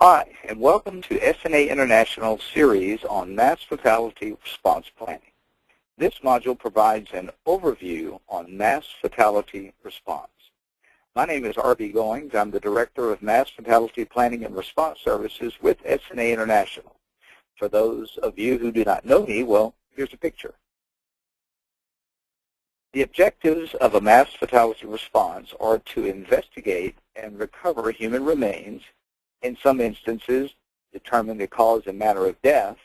Hi, and welcome to SNA International series on mass fatality response planning. This module provides an overview on mass fatality response. My name is R.B. Goings. I'm the Director of Mass Fatality Planning and Response Services with SNA International. For those of you who do not know me, well, here's a picture. The objectives of a mass fatality response are to investigate and recover human remains, in some instances determine the cause and manner of death,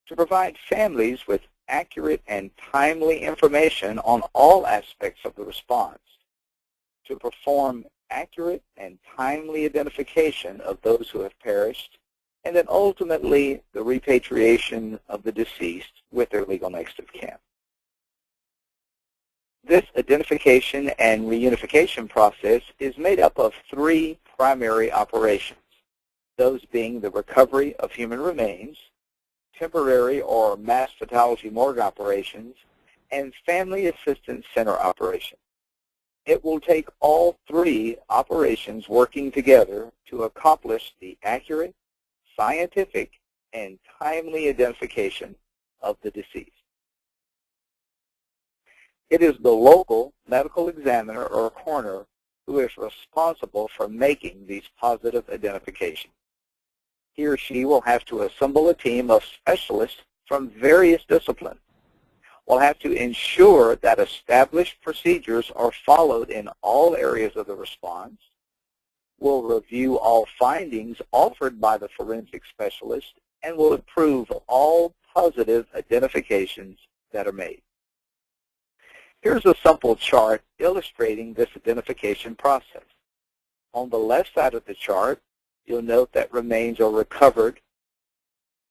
to provide families with accurate and timely information on all aspects of the response, to perform accurate and timely identification of those who have perished, and then ultimately the repatriation of the deceased with their legal next of kin. This identification and reunification process is made up of three primary operations, those being the recovery of human remains, temporary or mass fatality morgue operations, and family assistance center operations. It will take all three operations working together to accomplish the accurate, scientific, and timely identification of the deceased. It is the local medical examiner or coroner who is responsible for making these positive identifications. He or she will have to assemble a team of specialists from various disciplines. Will have to ensure that established procedures are followed in all areas of the response. Will review all findings offered by the forensic specialist and will approve all positive identifications that are made. Here's a simple chart illustrating this identification process. On the left side of the chart, you'll note that remains are recovered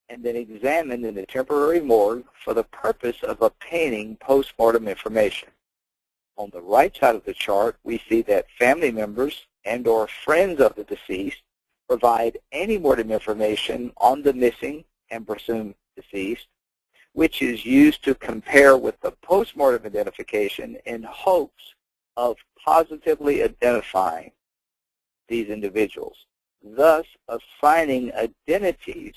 and then examined in the temporary morgue for the purpose of obtaining postmortem information. On the right side of the chart, we see that family members and or friends of the deceased provide ante-mortem information on the missing and presumed deceased, which is used to compare with the postmortem identification in hopes of positively identifying these individuals, thus assigning identities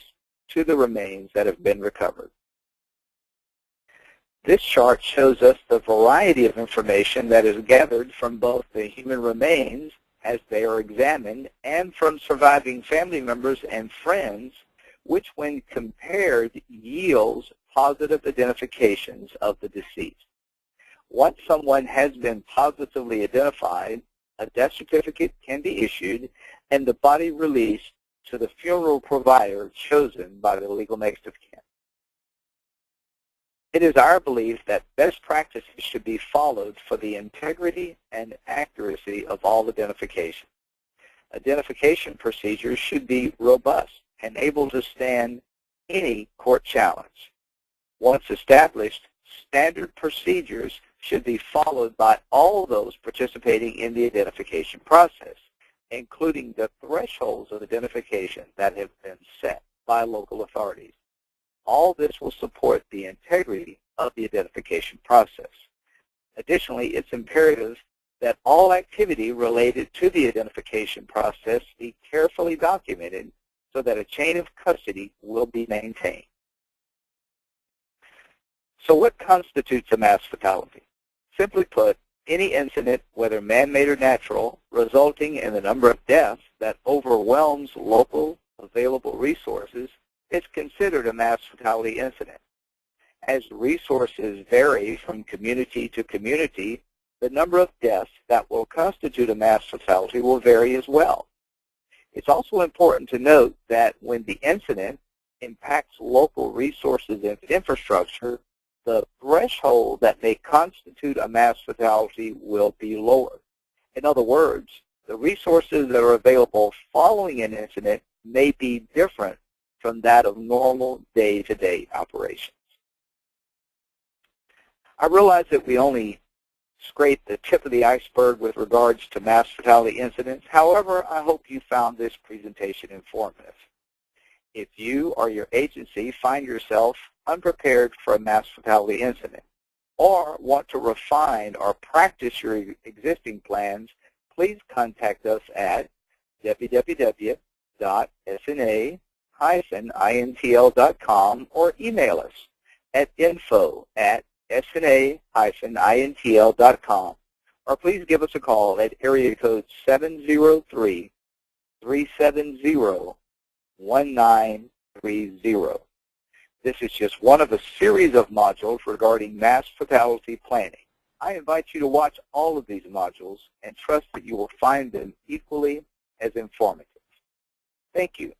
to the remains that have been recovered. This chart shows us the variety of information that is gathered from both the human remains as they are examined and from surviving family members and friends, which when compared yields positive identifications of the deceased. Once someone has been positively identified, a death certificate can be issued and the body released to the funeral provider chosen by the legal next of kin. It is our belief that best practices should be followed for the integrity and accuracy of all identification. Identification procedures should be robust and able to stand any court challenge. Once established, standard procedures should be followed by all those participating in the identification process, including the thresholds of identification that have been set by local authorities. All this will support the integrity of the identification process. Additionally, it's imperative that all activity related to the identification process be carefully documented so that a chain of custody will be maintained. So what constitutes a mass fatality? Simply put, any incident, whether man-made or natural, resulting in the number of deaths that overwhelms local available resources is considered a mass fatality incident. As resources vary from community to community, the number of deaths that will constitute a mass fatality will vary as well. It's also important to note that when the incident impacts local resources and infrastructure, the threshold that may constitute a mass fatality will be lower. In other words, the resources that are available following an incident may be different from that of normal day-to-day operations. I realize that we only scraped the tip of the iceberg with regards to mass fatality incidents. However, I hope you found this presentation informative. If you or your agency find yourself unprepared for a mass fatality incident or want to refine or practice your existing plans, please contact us at www info@sna-intl.com or email us at info@sna-intl.com, or please give us a call at area code 703-370-1930. This is just one of a series of modules regarding mass fatality planning. I invite you to watch all of these modules and trust that you will find them equally as informative. Thank you.